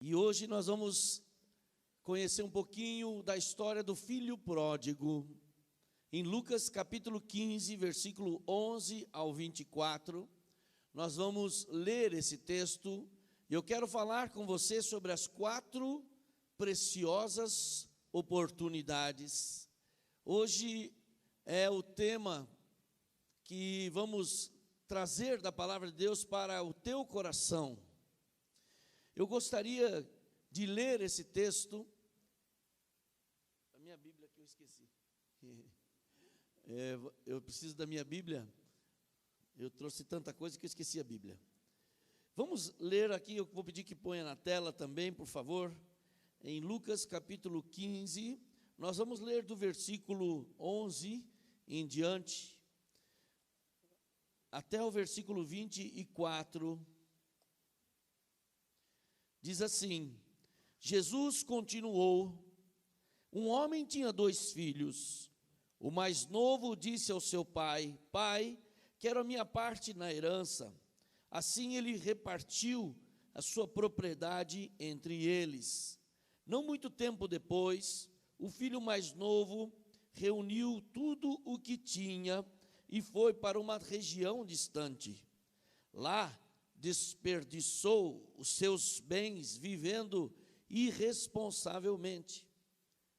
E hoje nós vamos conhecer um pouquinho da história do filho pródigo. Em Lucas capítulo 15, versículo 11 ao 24, nós vamos ler esse texto. E eu quero falar com você sobre as 4 preciosas oportunidades. Hoje é o tema que vamos trazer da palavra de Deus para o teu coração. Eu gostaria de ler esse texto. A minha Bíblia que eu esqueci. Eu preciso da minha Bíblia. Eu trouxe tanta coisa que eu esqueci a Bíblia. Vamos ler aqui, eu vou pedir que ponha na tela também, por favor. Em Lucas capítulo 15, nós vamos ler do versículo 11 em diante, até o versículo 24. Diz assim: Jesus continuou: um homem tinha 2 filhos. O mais novo disse ao seu pai: Pai, quero a minha parte na herança. Assim ele repartiu a sua propriedade entre eles. Não muito tempo depois, o filho mais novo reuniu tudo o que tinha e foi para uma região distante. Lá desperdiçou os seus bens vivendo irresponsavelmente.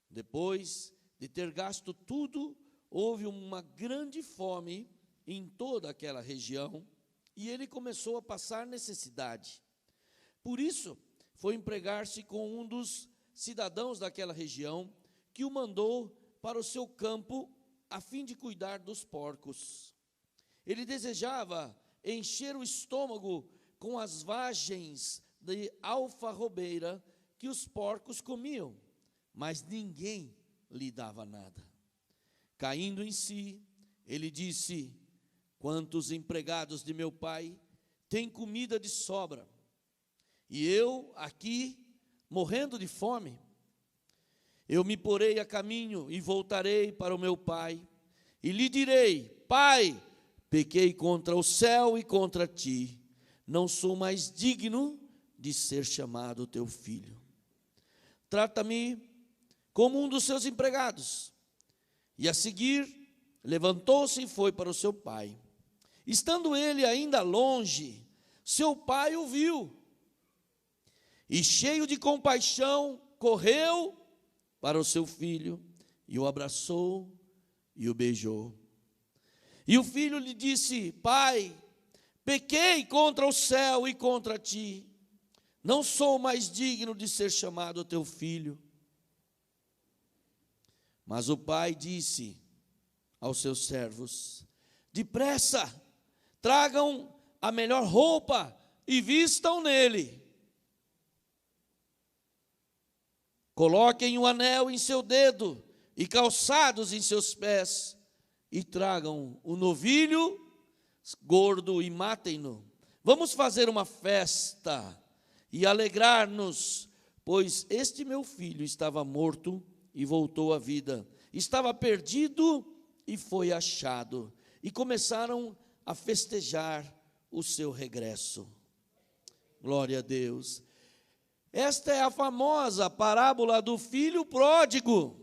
Depois de ter gasto tudo, houve uma grande fome em toda aquela região e ele começou a passar necessidade. Por isso, foi empregar-se com um dos cidadãos daquela região, que o mandou para o seu campo a fim de cuidar dos porcos. Ele desejava encher o estômago com as vagens de alfarrobeira que os porcos comiam, mas ninguém lhe dava nada. Caindo em si, ele disse: quantos empregados de meu pai têm comida de sobra, e eu aqui morrendo de fome? Eu me porei a caminho e voltarei para o meu pai, e lhe direi: Pai, pequei contra o céu e contra ti, não sou mais digno de ser chamado teu filho. Trata-me como um dos seus empregados. E a seguir, levantou-se e foi para o seu pai. Estando ele ainda longe, seu pai o viu, e cheio de compaixão, correu para o seu filho, e o abraçou e o beijou. E o filho lhe disse: Pai, pequei contra o céu e contra ti, não sou mais digno de ser chamado teu filho. Mas o pai disse aos seus servos: depressa, tragam a melhor roupa e vistam nele. Coloquem o anel em seu dedo e calçados em seus pés, e tragam o novilho gordo e matem-no. Vamos fazer uma festa e alegrar-nos, pois este meu filho estava morto e voltou à vida, estava perdido e foi achado. E começaram a festejar o seu regresso. Glória a Deus. Esta é a famosa parábola do filho pródigo.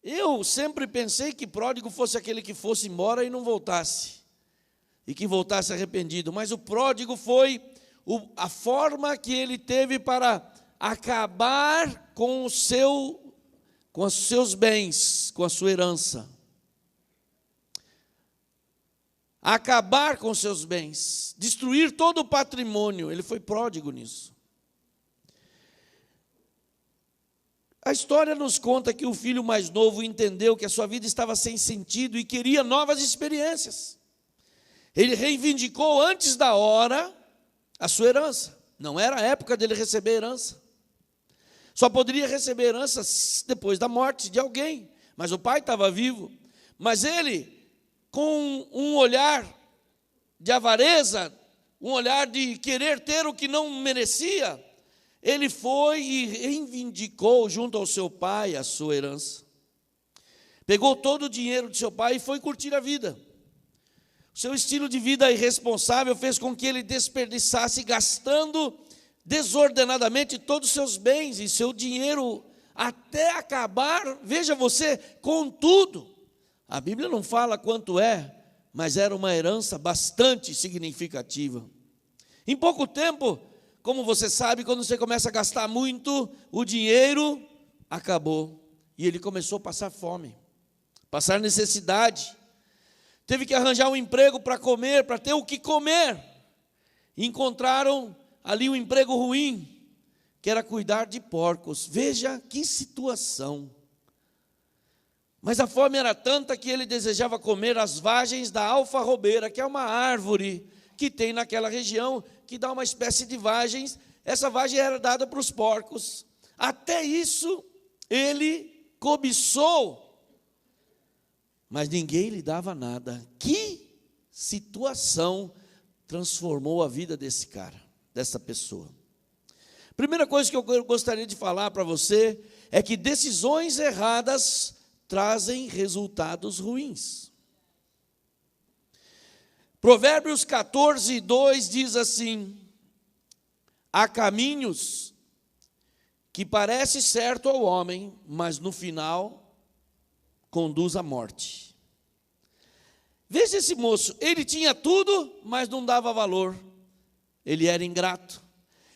Eu sempre pensei que pródigo fosse aquele que fosse embora e não voltasse, e que voltasse arrependido, mas o pródigo foi a forma que ele teve para acabar com os seus bens, com a sua herança. Acabar com os seus bens, destruir todo o patrimônio. Ele foi pródigo nisso. A história nos conta que o filho mais novo entendeu que a sua vida estava sem sentido e queria novas experiências. Ele reivindicou antes da hora a sua herança. Não era a época dele receber herança. Só poderia receber herança depois da morte de alguém. Mas o pai estava vivo. Mas ele, com um olhar de avareza, um olhar de querer ter o que não merecia, ele foi e reivindicou junto ao seu pai a sua herança. Pegou todo o dinheiro de seu pai e foi curtir a vida. O seu estilo de vida irresponsável fez com que ele desperdiçasse, gastando desordenadamente todos os seus bens e seu dinheiro até acabar, veja você, com tudo. A Bíblia não fala quanto é, mas era uma herança bastante significativa. Em pouco tempo, como você sabe, quando você começa a gastar muito, o dinheiro acabou. E ele começou a passar fome, passar necessidade. Teve que arranjar um emprego para comer, para ter o que comer. E encontraram ali um emprego ruim, que era cuidar de porcos. Veja que situação. Mas a fome era tanta que ele desejava comer as vagens da alfarrobeira, que é uma árvore que tem naquela região, que dá uma espécie de vagens. Essa vagem era dada para os porcos. Até isso ele cobiçou, mas ninguém lhe dava nada. Que situação transformou a vida desse cara, dessa pessoa. Primeira coisa que eu gostaria de falar para você é que decisões erradas trazem resultados ruins. Provérbios 14, 2 diz assim: há caminhos que parece certo ao homem, mas no final conduz à morte. Veja esse moço, ele tinha tudo, mas não dava valor. Ele era ingrato.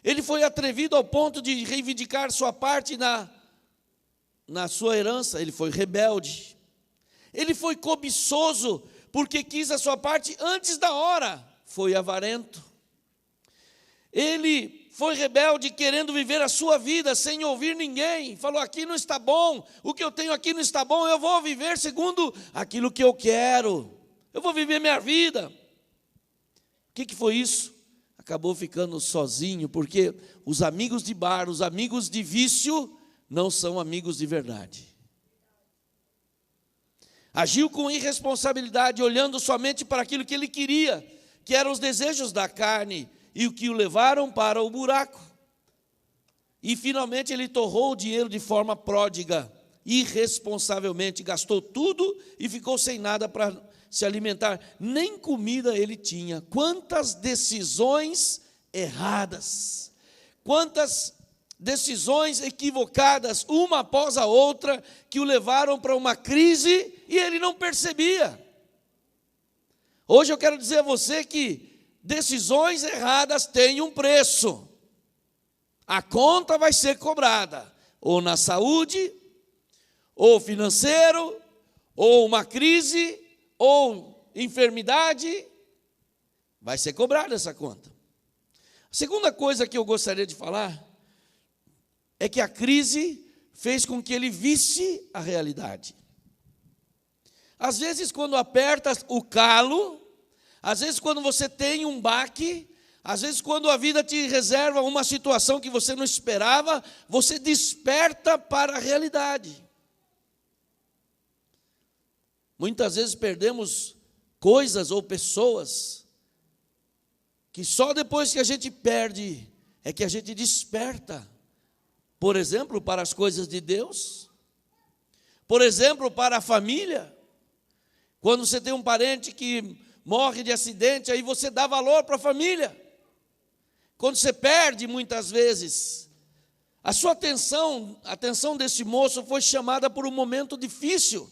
Ele foi atrevido ao ponto de reivindicar sua parte na sua herança. Ele foi rebelde. Ele foi cobiçoso, porque quis a sua parte antes da hora. Foi avarento. Ele foi rebelde, querendo viver a sua vida sem ouvir ninguém. Falou: aqui não está bom, o que eu tenho aqui não está bom, eu vou viver segundo aquilo que eu quero. Eu vou viver minha vida. O que foi isso? Acabou ficando sozinho, porque os amigos de bar, os amigos de vício, não são amigos de verdade. Agiu com irresponsabilidade, olhando somente para aquilo que ele queria, que eram os desejos da carne, e o que o levaram para o buraco. E finalmente ele torrou o dinheiro de forma pródiga, irresponsavelmente, gastou tudo e ficou sem nada para se alimentar, nem comida ele tinha. Quantas decisões erradas, quantas decisões equivocadas, uma após a outra, que o levaram para uma crise e ele não percebia. Hoje eu quero dizer a você que decisões erradas têm um preço. A conta vai ser cobrada, ou na saúde, ou financeiro, ou uma crise, ou enfermidade, vai ser cobrada essa conta. A segunda coisa que eu gostaria de falar é que a crise fez com que ele visse a realidade. Às vezes, quando aperta o calo, às vezes, quando você tem um baque, às vezes, quando a vida te reserva uma situação que você não esperava, você desperta para a realidade. Muitas vezes perdemos coisas ou pessoas que só depois que a gente perde é que a gente desperta. Por exemplo, para as coisas de Deus. Por exemplo, para a família. Quando você tem um parente que morre de acidente, aí você dá valor para a família. Quando você perde, muitas vezes, a sua atenção, a atenção desse moço foi chamada por um momento difícil.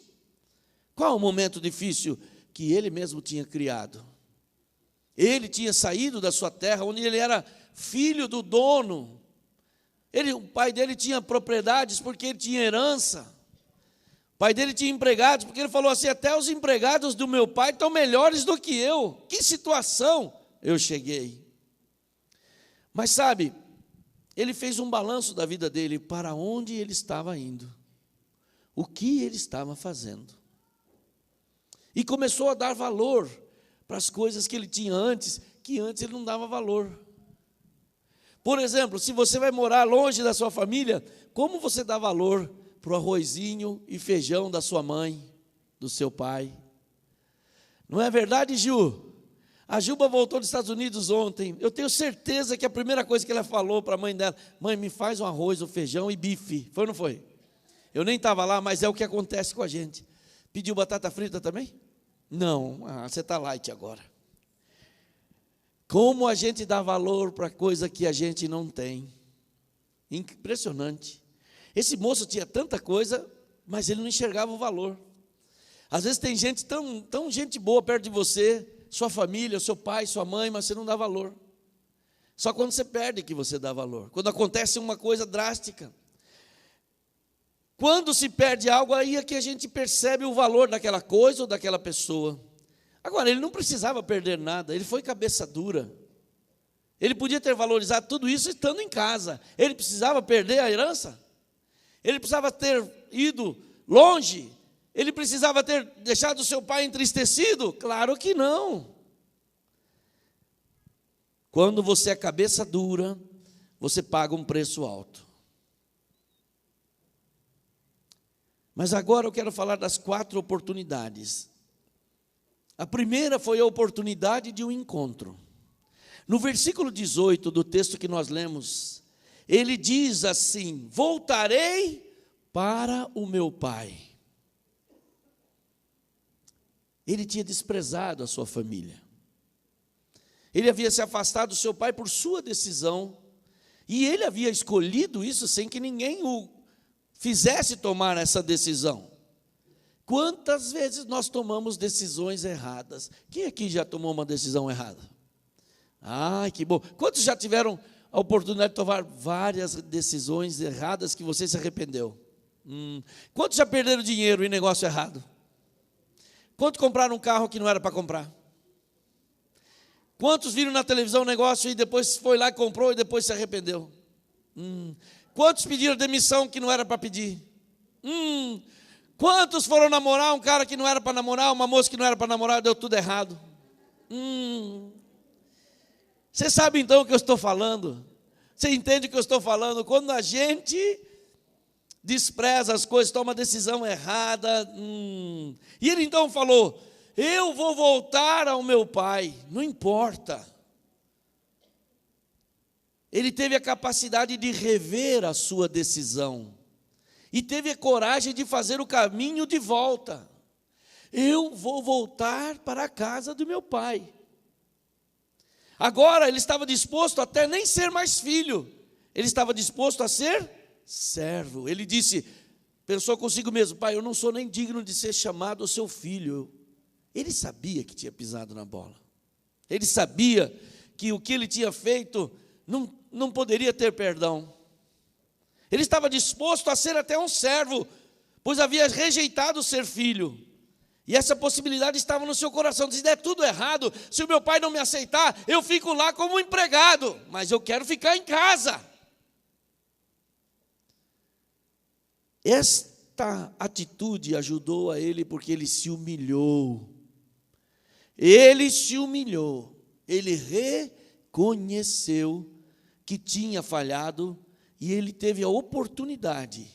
Qual o momento difícil? Que ele mesmo tinha criado. Ele tinha saído da sua terra, onde ele era filho do dono. O pai dele tinha propriedades porque ele tinha herança. O pai dele tinha empregados, porque ele falou assim: até os empregados do meu pai estão melhores do que eu. Que situação eu cheguei. Mas sabe, ele fez um balanço da vida dele, para onde ele estava indo, o que ele estava fazendo. E começou a dar valor para as coisas que ele tinha antes, que antes ele não dava valor. Por exemplo, se você vai morar longe da sua família, como você dá valor para o arrozinho e feijão da sua mãe, do seu pai? Não é verdade, Ju? A Juba voltou dos Estados Unidos ontem. Eu tenho certeza que a primeira coisa que ela falou para a mãe dela: mãe, me faz um arroz, um feijão e bife. Foi ou não foi? Eu nem estava lá, mas é o que acontece com a gente. Pediu batata frita também? Não, você está light agora. Como a gente dá valor para coisa que a gente não tem. Impressionante. Esse moço tinha tanta coisa, mas ele não enxergava o valor. Às vezes tem gente tão gente boa perto de você, sua família, seu pai, sua mãe, mas você não dá valor. Só quando você perde que você dá valor. Quando acontece uma coisa drástica. Quando se perde algo, aí é que a gente percebe o valor daquela coisa ou daquela pessoa. Agora, ele não precisava perder nada, ele foi cabeça dura. Ele podia ter valorizado tudo isso estando em casa. Ele precisava perder a herança? Ele precisava ter ido longe? Ele precisava ter deixado seu pai entristecido? Claro que não. Quando você é cabeça dura, você paga um preço alto. Mas agora eu quero falar das 4 oportunidades. A primeira foi a oportunidade de um encontro. No versículo 18 do texto que nós lemos, ele diz assim: voltarei para o meu pai. Ele tinha desprezado a sua família. Ele havia se afastado do seu pai por sua decisão, e ele havia escolhido isso sem que ninguém o fizesse tomar essa decisão. Quantas vezes nós tomamos decisões erradas? Quem aqui já tomou uma decisão errada? Ah, que bom. Quantos já tiveram a oportunidade de tomar várias decisões erradas que você se arrependeu? Quantos já perderam dinheiro em negócio errado? Quantos compraram um carro que não era para comprar? Quantos viram na televisão um negócio e depois foi lá e comprou e depois se arrependeu? Quantos pediram demissão que não era para pedir? Quantos foram namorar um cara que não era para namorar, uma moça que não era para namorar, deu tudo errado? Você sabe então o que eu estou falando? Você entende o que eu estou falando? Quando a gente despreza as coisas, toma decisão errada. E ele então falou: eu vou voltar ao meu pai, não importa. Ele teve a capacidade de rever a sua decisão. E teve a coragem de fazer o caminho de volta. Eu vou voltar para a casa do meu pai. Agora ele estava disposto até nem ser mais filho. Ele estava disposto a ser servo. Ele disse, pensou consigo mesmo: pai, eu não sou nem digno de ser chamado seu filho. Ele sabia que tinha pisado na bola. Ele sabia que o que ele tinha feito não poderia ter perdão. Ele estava disposto a ser até um servo, pois havia rejeitado ser filho. E essa possibilidade estava no seu coração. Se der tudo errado, se o meu pai não me aceitar, eu fico lá como empregado, mas eu quero ficar em casa. Esta atitude ajudou a ele porque ele se humilhou. Ele se humilhou. Ele reconheceu que tinha falhado e ele teve a oportunidade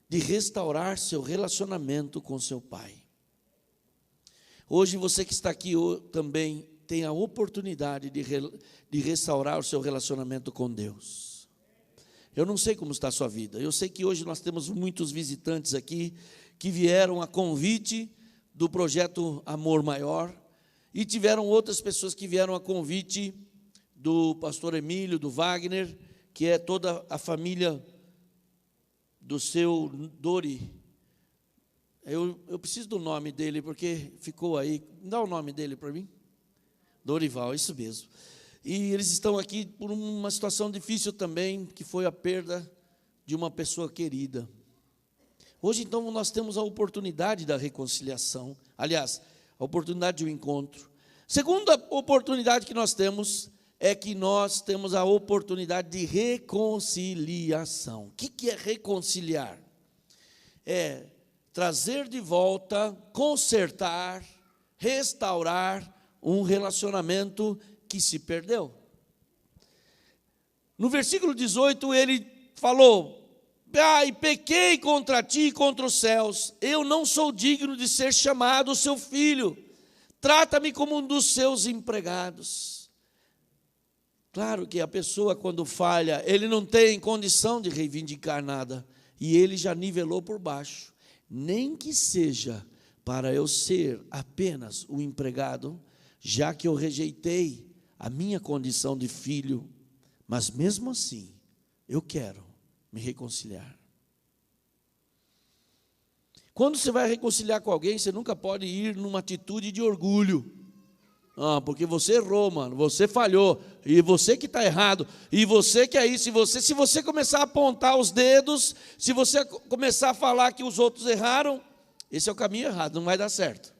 de restaurar seu relacionamento com seu pai. Hoje você que está aqui também tem a oportunidade de restaurar o seu relacionamento com Deus. Eu não sei como está a sua vida. Eu sei que hoje nós temos muitos visitantes aqui que vieram a convite do projeto Amor Maior e tiveram outras pessoas que vieram a convite do pastor Emílio, do Wagner, que é toda a família do seu Dori. Eu preciso do nome dele, porque ficou aí. Dá o nome dele para mim. Dorival, isso mesmo. E eles estão aqui por uma situação difícil também, que foi a perda de uma pessoa querida. Hoje, então, nós temos a oportunidade da reconciliação. Aliás, a oportunidade de um encontro. Segunda oportunidade que nós temos é que nós temos a oportunidade de reconciliação. O que é reconciliar? É trazer de volta, consertar, restaurar um relacionamento que se perdeu. No versículo 18, ele falou: pai, pequei contra ti e contra os céus, eu não sou digno de ser chamado seu filho, trata-me como um dos seus empregados. Claro que a pessoa, quando falha, ele não tem condição de reivindicar nada, e ele já nivelou por baixo. Nem que seja para eu ser apenas um empregado, já que eu rejeitei a minha condição de filho, mas mesmo assim, eu quero me reconciliar. Quando você vai reconciliar com alguém, você nunca pode ir numa atitude de orgulho. Porque você errou, mano, você falhou, e você que está errado, e você que é isso, se você começar a apontar os dedos, se você começar a falar que os outros erraram, esse é o caminho errado, não vai dar certo.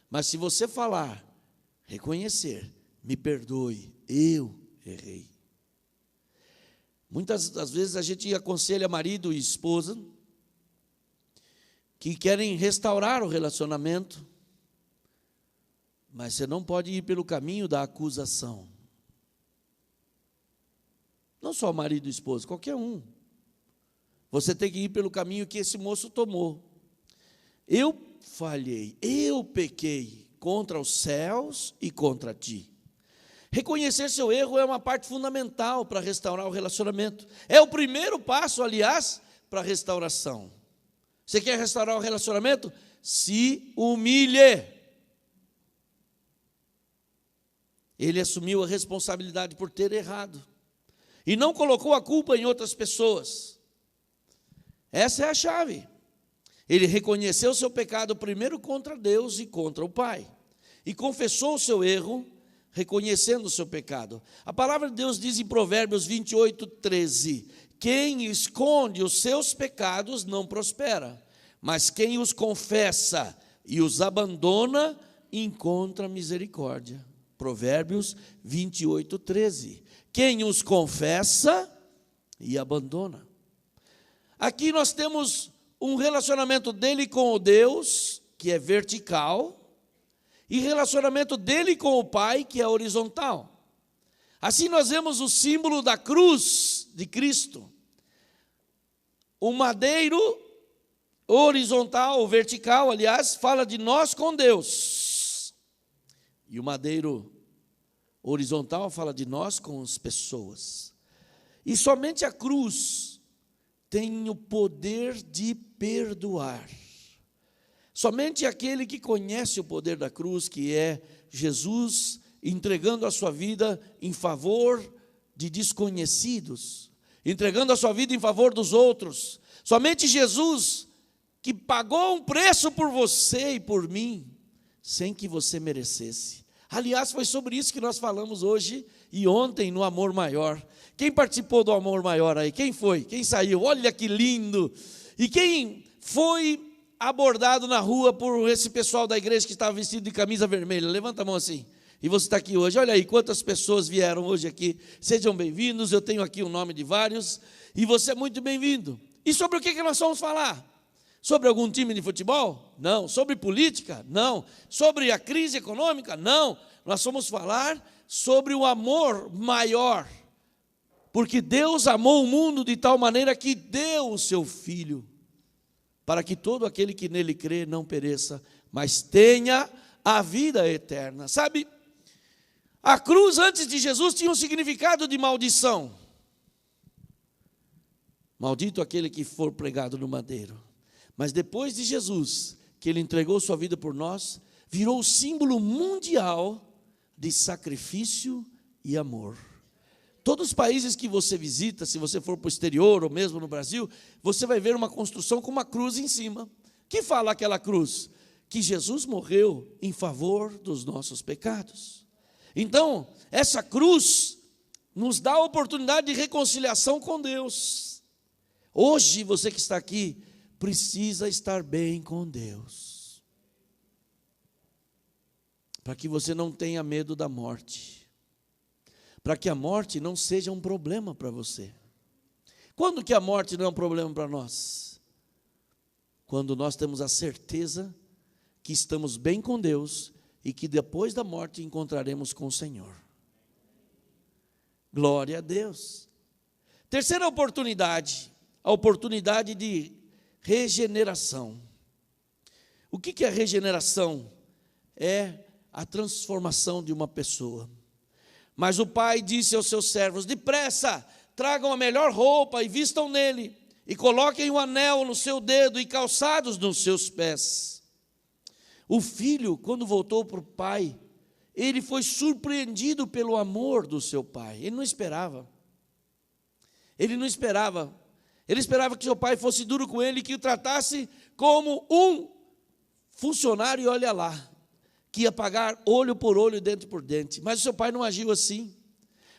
Mas se você falar, reconhecer, me perdoe, eu errei. Muitas das vezes a gente aconselha marido e esposa que querem restaurar o relacionamento, mas você não pode ir pelo caminho da acusação. Não só marido e esposa, qualquer um. Você tem que ir pelo caminho que esse moço tomou. Eu falhei, eu pequei contra os céus e contra ti. Reconhecer seu erro é uma parte fundamental para restaurar o relacionamento. É o primeiro passo, aliás, para a restauração. Você quer restaurar o relacionamento? Se humilhe. Ele assumiu a responsabilidade por ter errado e não colocou a culpa em outras pessoas. Essa é a chave. Ele reconheceu o seu pecado primeiro contra Deus e contra o Pai, e confessou o seu erro, reconhecendo o seu pecado. A palavra de Deus diz em Provérbios 28:13: quem esconde os seus pecados não prospera, mas quem os confessa e os abandona encontra misericórdia. Provérbios 28:13. Quem os confessa e abandona. Aqui nós temos um relacionamento dele com o Deus, que é vertical, e relacionamento dele com o Pai, que é horizontal. Assim nós vemos o símbolo da cruz de Cristo. O madeiro horizontal, ou vertical, aliás, fala de nós com Deus. E o madeiro horizontal fala de nós com as pessoas. E somente a cruz tem o poder de perdoar. Somente aquele que conhece o poder da cruz, que é Jesus entregando a sua vida em favor de desconhecidos, entregando a sua vida em favor dos outros. Somente Jesus que pagou um preço por você e por mim, sem que você merecesse. Aliás, foi sobre isso que nós falamos hoje e ontem no Amor Maior. Quem participou do Amor Maior aí? Quem foi? Quem saiu? Olha que lindo! E quem foi abordado na rua por esse pessoal da igreja que estava vestido de camisa vermelha? Levanta a mão assim. E você está aqui hoje. Olha aí quantas pessoas vieram hoje aqui. Sejam bem-vindos. Eu tenho aqui o nome de vários. E você é muito bem-vindo. E sobre o que nós vamos falar? Sobre algum time de futebol? Não. Sobre política? Não. Sobre a crise econômica? Não. Nós vamos falar sobre o amor maior. Porque Deus amou o mundo de tal maneira que deu o seu Filho, para que todo aquele que nele crê não pereça, mas tenha a vida eterna. Sabe, a cruz antes de Jesus tinha um significado de maldição. Maldito aquele que for pregado no madeiro. Mas depois de Jesus, que ele entregou sua vida por nós, virou o símbolo mundial de sacrifício e amor. Todos os países que você visita, se você for para o exterior ou mesmo no Brasil, você vai ver uma construção com uma cruz em cima. Que fala aquela cruz? Que Jesus morreu em favor dos nossos pecados. Então, essa cruz nos dá a oportunidade de reconciliação com Deus. Hoje, você que está aqui, precisa estar bem com Deus, para que você não tenha medo da morte, para que a morte não seja um problema para você. Quando que a morte não é um problema para nós? Quando nós temos a certeza que estamos bem com Deus e que depois da morte encontraremos com o Senhor. Glória a Deus. Terceira oportunidade, a oportunidade de regeneração. O que é regeneração? É a transformação de uma pessoa. Mas o pai disse aos seus servos: depressa, tragam a melhor roupa e vistam nele, e coloquem um anel no seu dedo e calçados nos seus pés. O filho, quando voltou para o pai, ele foi surpreendido pelo amor do seu pai. Ele não esperava. Ele não esperava. Ele esperava que seu pai fosse duro com ele, que o tratasse como um funcionário, e olha lá, que ia pagar olho por olho, dente por dente. Mas o seu pai não agiu assim,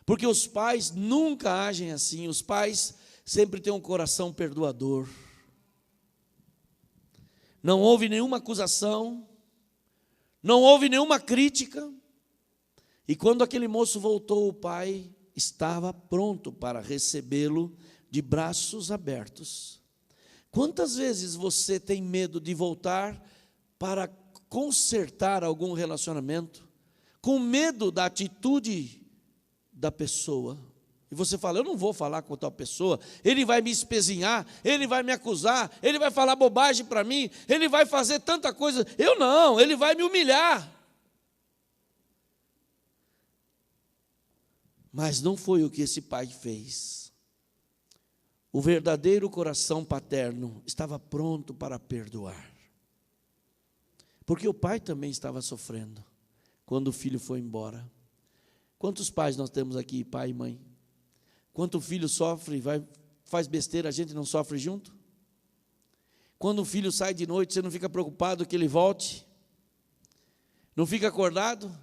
porque os pais nunca agem assim. Os pais sempre têm um coração perdoador. Não houve nenhuma acusação, não houve nenhuma crítica. E quando aquele moço voltou, o pai estava pronto para recebê-lo de braços abertos. Quantas vezes você tem medo de voltar para consertar algum relacionamento, com medo da atitude da pessoa? E você fala, eu não vou falar com tal pessoa, ele vai me espezinhar, ele vai me acusar, ele vai falar bobagem para mim, ele vai fazer tanta coisa. Eu não, ele vai me humilhar. Mas não foi o que esse pai fez. O verdadeiro coração paterno estava pronto para perdoar. Porque o pai também estava sofrendo quando o filho foi embora. Quantos pais nós temos aqui, pai e mãe? Quando o filho sofre, faz besteira, a gente não sofre junto? Quando o filho sai de noite, você não fica preocupado que ele volte? Não fica acordado?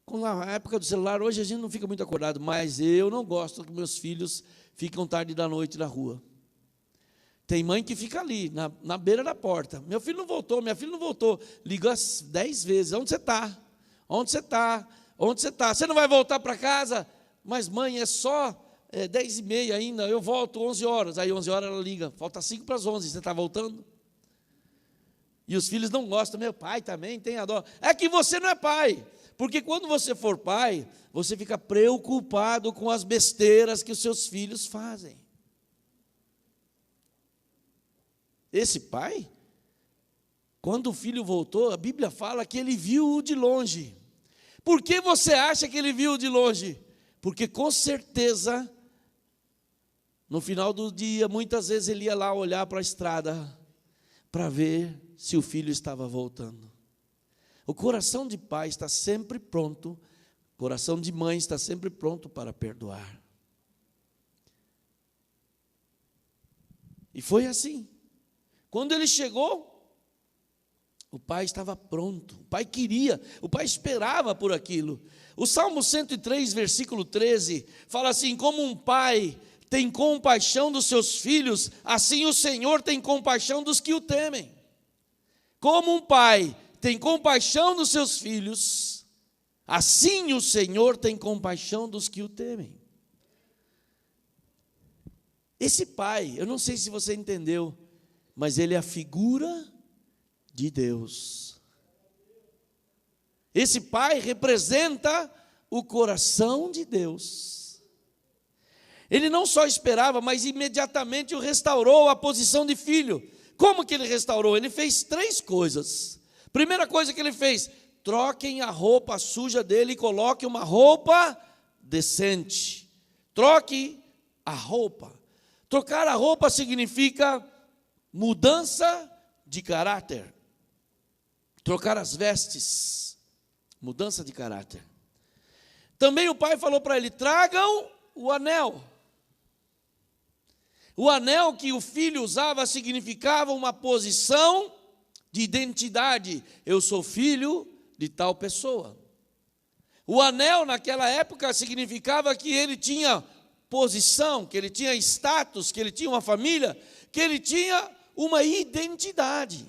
Com a época do celular, hoje a gente não fica muito acordado, mas eu não gosto que meus filhos ficam tarde da noite na rua. Tem mãe que fica ali, na beira da porta. Meu filho não voltou, minha filha não voltou. Liga 10 vezes, onde você está? Onde você está? Onde você está? Você não vai voltar para casa? Mas mãe, é só 10h30 ainda, eu volto 11 horas. Aí 11 horas ela liga, falta 5 para as 11, você está voltando? E os filhos não gostam, meu pai também tem a dó. É que você não é pai, porque quando você for pai, você fica preocupado com as besteiras que os seus filhos fazem. Esse pai, quando o filho voltou, a Bíblia fala que ele viu-o de longe. Por que você acha que ele viu de longe? Porque com certeza, no final do dia, muitas vezes ele ia lá olhar para a estrada, para ver se o filho estava voltando. O coração de pai está sempre pronto, o coração de mãe está sempre pronto para perdoar. E foi assim. Quando ele chegou, o pai estava pronto, o pai queria, o pai esperava por aquilo. O Salmo 103, versículo 13, fala assim, como um pai tem compaixão dos seus filhos, assim o Senhor tem compaixão dos que o temem. Como um pai tem compaixão dos seus filhos, assim o Senhor tem compaixão dos que o temem. Esse pai, eu não sei se você entendeu, mas ele é a figura de Deus. Esse pai representa o coração de Deus. Ele não só esperava, mas imediatamente o restaurou à posição de filho. Como que ele restaurou? Ele fez 3 coisas. Primeira coisa que ele fez, troquem a roupa suja dele e coloquem uma roupa decente. Troque a roupa. Trocar a roupa significa mudança de caráter. Trocar as vestes, mudança de caráter. Também o pai falou para ele, tragam o anel. O anel que o filho usava significava uma posição de identidade. Eu sou filho de tal pessoa. O anel naquela época significava que ele tinha posição, que ele tinha status, que ele tinha uma família, que ele tinha uma identidade.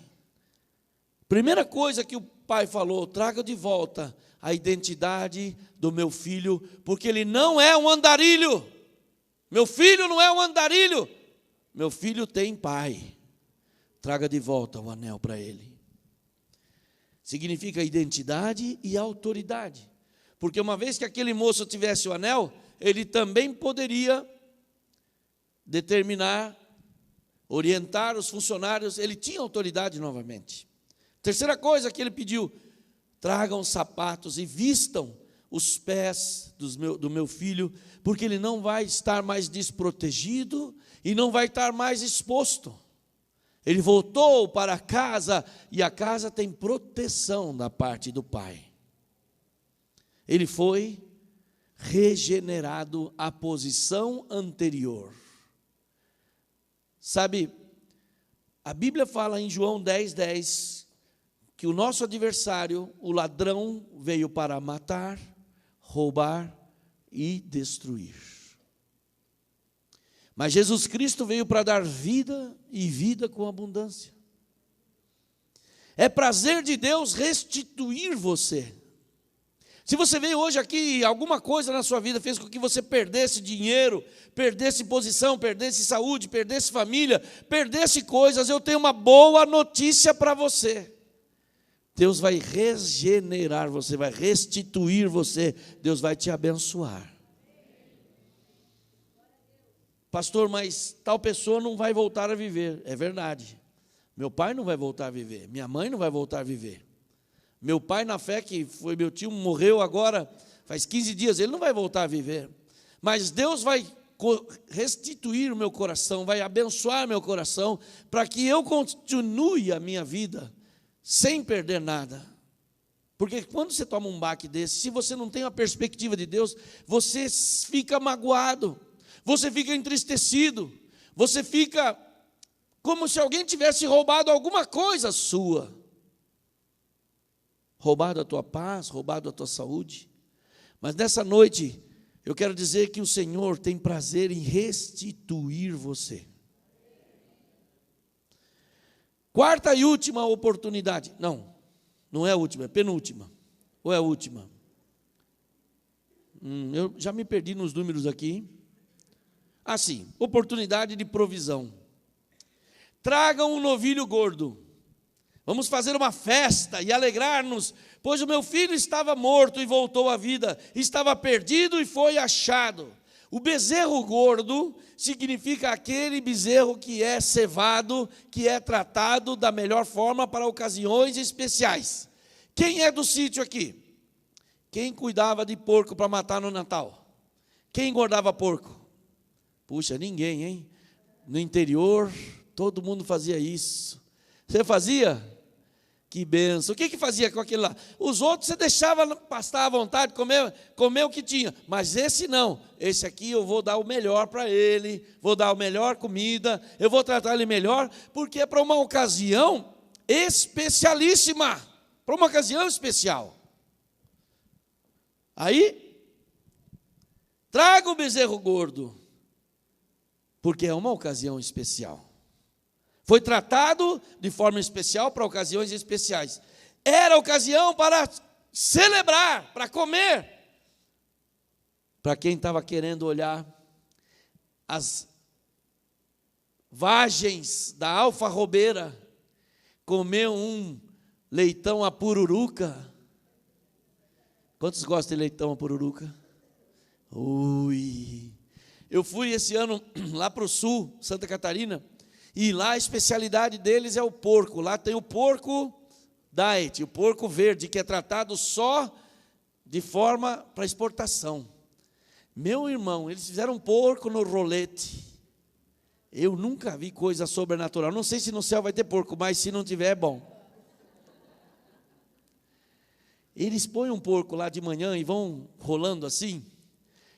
Primeira coisa que o pai falou, traga de volta a identidade do meu filho, porque ele não é um andarilho. Meu filho não é um andarilho. Meu filho tem pai. Traga de volta o anel para ele. Significa identidade e autoridade. Porque uma vez que aquele moço tivesse o anel, ele também poderia determinar, orientar os funcionários, ele tinha autoridade novamente. Terceira coisa que ele pediu, tragam sapatos e vistam os pés do meu filho, porque ele não vai estar mais desprotegido e não vai estar mais exposto. Ele voltou para casa e a casa tem proteção da parte do pai. ele foi regenerado à posição anterior. Sabe, a Bíblia fala em João 10:10 que o nosso adversário, o ladrão, veio para matar, roubar e destruir. Mas Jesus Cristo veio para dar vida e vida com abundância. É prazer de Deus restituir você. Se você veio hoje aqui e alguma coisa na sua vida fez com que você perdesse dinheiro, perdesse posição, perdesse saúde, perdesse família, perdesse coisas, eu tenho uma boa notícia para você. Deus vai regenerar você, vai restituir você, Deus vai te abençoar. Pastor, mas tal pessoa não vai voltar a viver. É verdade. Meu pai não vai voltar a viver, minha mãe não vai voltar a viver. Meu pai na fé, que foi meu tio, morreu agora, faz 15 dias, ele não vai voltar a viver. Mas Deus vai restituir o meu coração, vai abençoar meu coração, para que eu continue a minha vida, sem perder nada. Porque quando você toma um baque desse, se você não tem a perspectiva de Deus, você fica magoado, você fica entristecido, você fica como se alguém tivesse roubado alguma coisa sua. Roubado a tua paz, roubado a tua saúde. Mas nessa noite, eu quero dizer que o Senhor tem prazer em restituir você. Quarta e última oportunidade. Não é a última, é a penúltima. Ou é a última? Eu já me perdi nos números aqui. Sim, oportunidade de provisão. Tragam um novilho gordo. Vamos fazer uma festa e alegrar-nos, pois o meu filho estava morto e voltou à vida, estava perdido e foi achado. O bezerro gordo significa aquele bezerro que é cevado, que é tratado da melhor forma para ocasiões especiais. Quem é do sítio aqui? Quem cuidava de porco para matar no Natal? Quem engordava porco? Puxa, ninguém, hein? No interior, todo mundo fazia isso. Você fazia? Que benção. O que fazia com aquele lá? Os outros você deixava pastar à vontade, comer o que tinha. Mas esse não. Esse aqui eu vou dar o melhor para ele, vou dar a melhor comida, eu vou tratar ele melhor, porque é para uma ocasião especialíssima. Para uma ocasião especial. Aí, traga o bezerro gordo, porque é uma ocasião especial. Foi tratado de forma especial para ocasiões especiais. Era ocasião para celebrar, para comer. Para quem estava querendo olhar as vagens da alfarrobeira, comer um leitão à pururuca. Quantos gostam de leitão à pururuca? Ui! Eu fui esse ano lá para o sul, Santa Catarina, e lá a especialidade deles é o porco. Lá tem o porco diet, o porco verde, que é tratado só de forma para exportação. Meu irmão, eles fizeram porco no rolete. Eu nunca vi coisa sobrenatural. Não sei se no céu vai ter porco, mas se não tiver é bom. Eles põem um porco lá de manhã e vão rolando assim.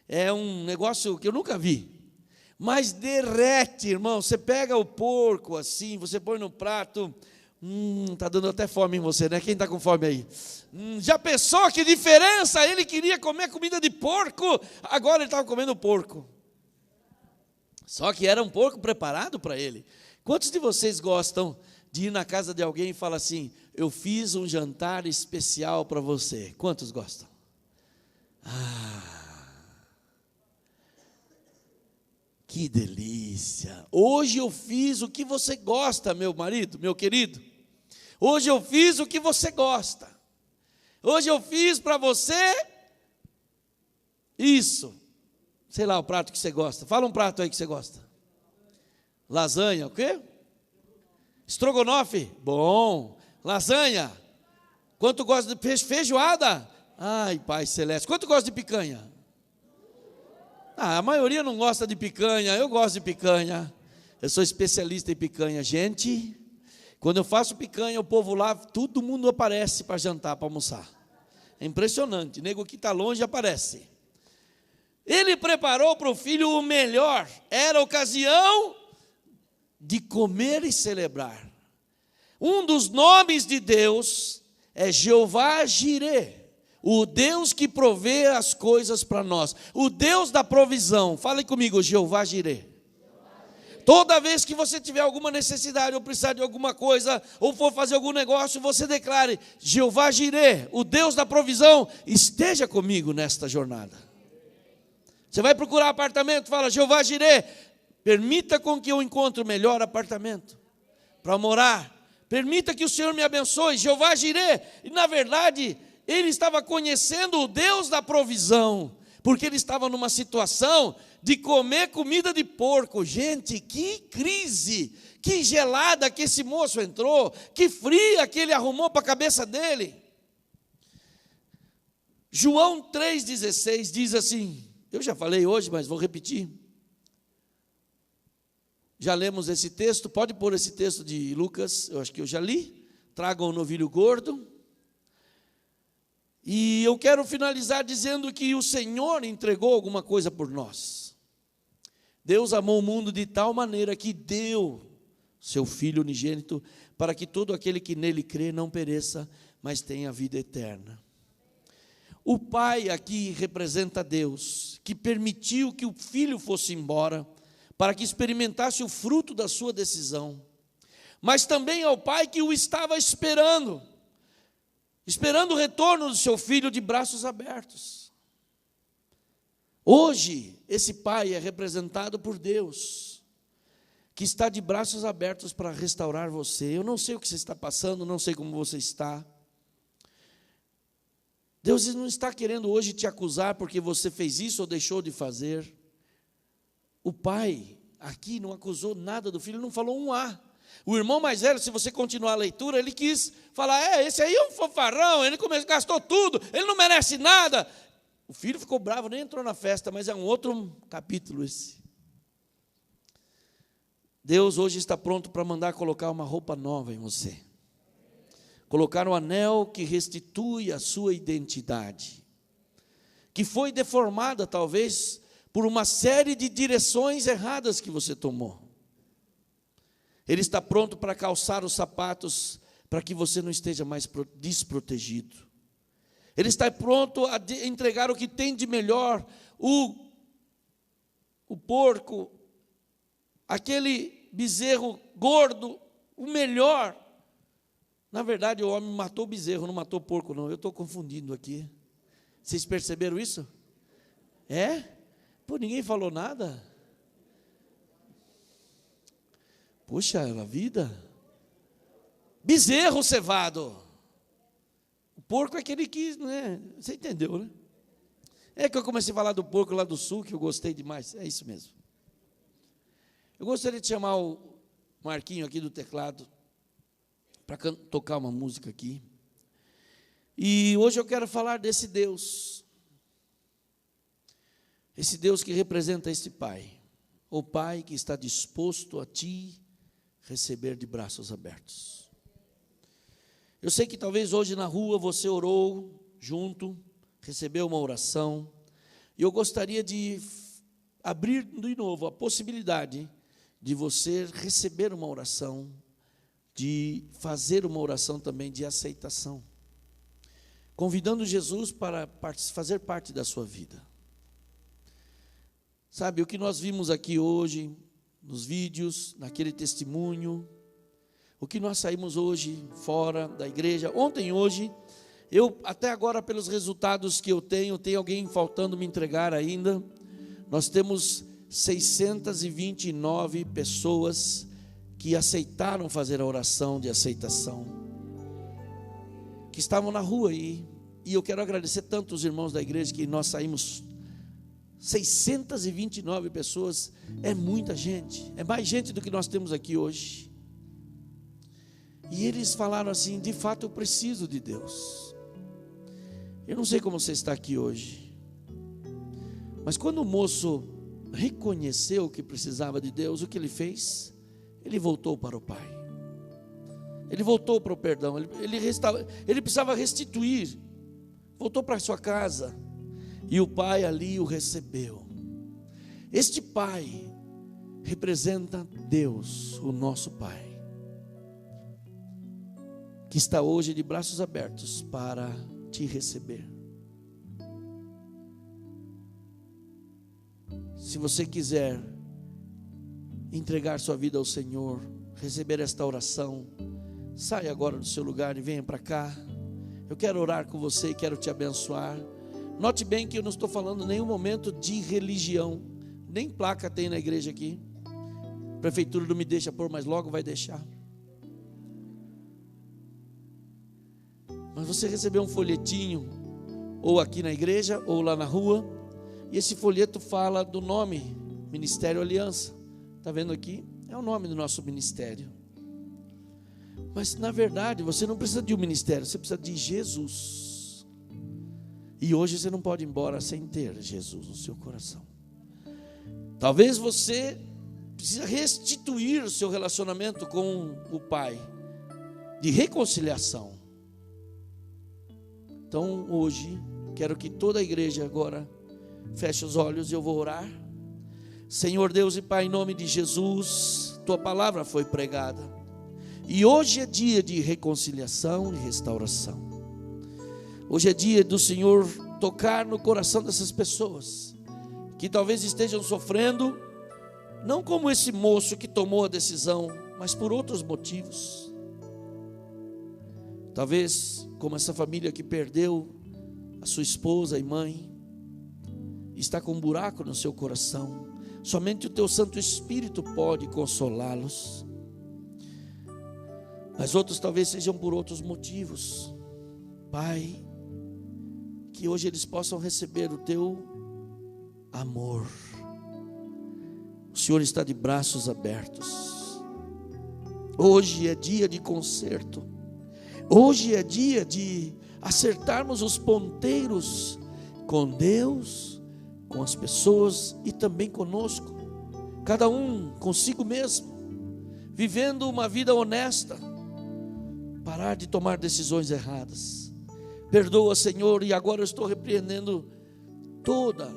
É um negócio que eu nunca vi. Mas derrete, irmão. Você pega o porco assim, você põe no prato. Está dando até fome em você, né? Quem está com fome aí? Já pensou que diferença? Ele queria comer comida de porco, agora ele estava comendo porco. Só que era um porco preparado para ele. Quantos de vocês gostam de ir na casa de alguém e falar assim: eu fiz um jantar especial para você? Quantos gostam? Que delícia! Hoje eu fiz o que você gosta, meu marido, meu querido. Hoje eu fiz o que você gosta. Hoje eu fiz para você isso. Sei lá o prato que você gosta. Fala um prato aí que você gosta. Lasanha, o quê? Estrogonofe? Bom. Lasanha? Quanto gosta de feijoada? Ai, Pai Celeste. Quanto gosta de picanha? A maioria não gosta de picanha, eu gosto de picanha. Eu sou especialista em picanha. Gente, quando eu faço picanha, o povo lá, todo mundo aparece para jantar, para almoçar. É impressionante, o nego que está longe aparece. Ele preparou para o filho o melhor, era ocasião de comer e celebrar. Um dos nomes de Deus é Jeová Jireh, o Deus que provê as coisas para nós, o Deus da provisão. Fale comigo, Jeová Jireh. Toda vez que você tiver alguma necessidade, ou precisar de alguma coisa, ou for fazer algum negócio, você declare, Jeová Jireh, o Deus da provisão, esteja comigo nesta jornada. Você vai procurar apartamento, fala, Jeová Jireh, permita com que eu encontre o melhor apartamento para morar. Permita que o Senhor me abençoe, Jeová Jireh. E na verdade, ele estava conhecendo o Deus da provisão, porque ele estava numa situação de comer comida de porco. Gente, que crise, que gelada que esse moço entrou, que fria que ele arrumou para a cabeça dele. João 3,16 diz assim, eu já falei hoje, mas vou repetir. Já lemos esse texto, pode pôr esse texto de Lucas, eu acho que eu já li. Tragam o novilho gordo. E eu quero finalizar dizendo que o Senhor entregou alguma coisa por nós. Deus amou o mundo de tal maneira que deu seu Filho unigênito, para que todo aquele que nele crê não pereça, mas tenha vida eterna. O Pai aqui representa Deus, que permitiu que o Filho fosse embora, para que experimentasse o fruto da sua decisão. Mas também ao Pai que o estava esperando o retorno do seu Filho de braços abertos. Hoje, esse Pai é representado por Deus, que está de braços abertos para restaurar você. Eu não sei o que você está passando, não sei como você está. Deus não está querendo hoje te acusar porque você fez isso ou deixou de fazer. O pai aqui não acusou nada do filho, não falou um A. O irmão mais velho, se você continuar a leitura, ele quis falar, esse aí é um fanfarrão, ele gastou tudo, ele não merece nada. O filho ficou bravo, nem entrou na festa, mas é um outro capítulo esse. Deus hoje está pronto para mandar colocar uma roupa nova em você. Colocar um anel que restitui a sua identidade, que foi deformada talvez por uma série de direções erradas que você tomou. Ele está pronto para calçar os sapatos para que você não esteja mais desprotegido. Ele está pronto a entregar o que tem de melhor, o porco, aquele bezerro gordo, o melhor. Na verdade, o homem matou o bezerro, não matou o porco, não. Eu estou confundindo aqui. Vocês perceberam isso? É? Pô, ninguém falou nada? Puxa, a vida. Bezerro cevado. O porco é aquele que, né? Você entendeu, né? É que eu comecei a falar do porco lá do sul, que eu gostei demais. É isso mesmo. Eu gostaria de chamar o Marquinho aqui do teclado para tocar uma música aqui. E hoje eu quero falar desse Deus. Esse Deus que representa esse Pai. O Pai que está disposto a te receber de braços abertos. Eu sei que talvez hoje na rua você orou junto, recebeu uma oração. E eu gostaria de abrir de novo a possibilidade de você receber uma oração, de fazer uma oração também de aceitação, convidando Jesus para fazer parte da sua vida. Sabe, o que nós vimos aqui hoje, nos vídeos, naquele testemunho, o que nós saímos hoje fora da igreja, ontem e hoje, eu até agora pelos resultados que eu tenho, tem alguém faltando me entregar ainda, nós temos 629 pessoas que aceitaram fazer a oração de aceitação, que estavam na rua aí, e eu quero agradecer tanto os irmãos da igreja, que nós saímos 629 pessoas, é muita gente, é mais gente do que nós temos aqui hoje, e eles falaram assim, de fato eu preciso de Deus. Eu não sei como você está aqui hoje, mas quando o moço reconheceu que precisava de Deus, o que ele fez? Ele voltou para o Pai, ele voltou para o perdão, ele precisava restituir voltou para sua casa e o pai ali o recebeu. Este pai representa Deus, o nosso Pai, que está hoje de braços abertos para te receber. Se você quiser entregar sua vida ao Senhor, receber esta oração, saia agora do seu lugar e venha para cá. Eu quero orar com você e quero te abençoar. Note bem que eu não estou falando em nenhum momento de religião, nem placa tem na igreja aqui. A prefeitura não me deixa pôr, mas logo vai deixar. Mas você recebeu um folhetinho, ou aqui na igreja, ou lá na rua, e esse folheto fala do nome, Ministério Aliança. Está vendo aqui? É o nome do nosso ministério. Mas na verdade, você não precisa de um ministério, você precisa de Jesus. E hoje você não pode ir embora sem ter Jesus no seu coração. Talvez você precisa restituir o seu relacionamento com o Pai, de reconciliação. Então hoje, quero que toda a igreja agora feche os olhos e eu vou orar. Senhor Deus e Pai, em nome de Jesus, Tua palavra foi pregada. E hoje é dia de reconciliação e restauração. Hoje é dia do Senhor tocar no coração dessas pessoas, que talvez estejam sofrendo, não como esse moço que tomou a decisão, mas por outros motivos. Talvez como essa família que perdeu a sua esposa e mãe, está com um buraco no seu coração. Somente o Teu Santo Espírito pode consolá-los. Mas outros talvez sejam por outros motivos. Pai, que hoje eles possam receber o Teu amor. O Senhor está de braços abertos. Hoje é dia de conserto. Hoje é dia de acertarmos os ponteiros com Deus, com as pessoas e também conosco. Cada um consigo mesmo, vivendo uma vida honesta. Parar de tomar decisões erradas. Perdoa, Senhor, e agora eu estou repreendendo toda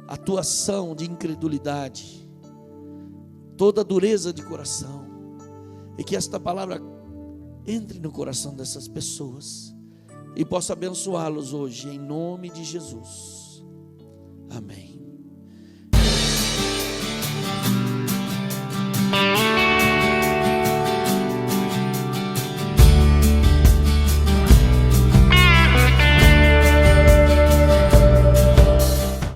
atuação de incredulidade, toda dureza de coração, e que esta palavra entre no coração dessas pessoas e possa abençoá-los hoje, em nome de Jesus. Amém.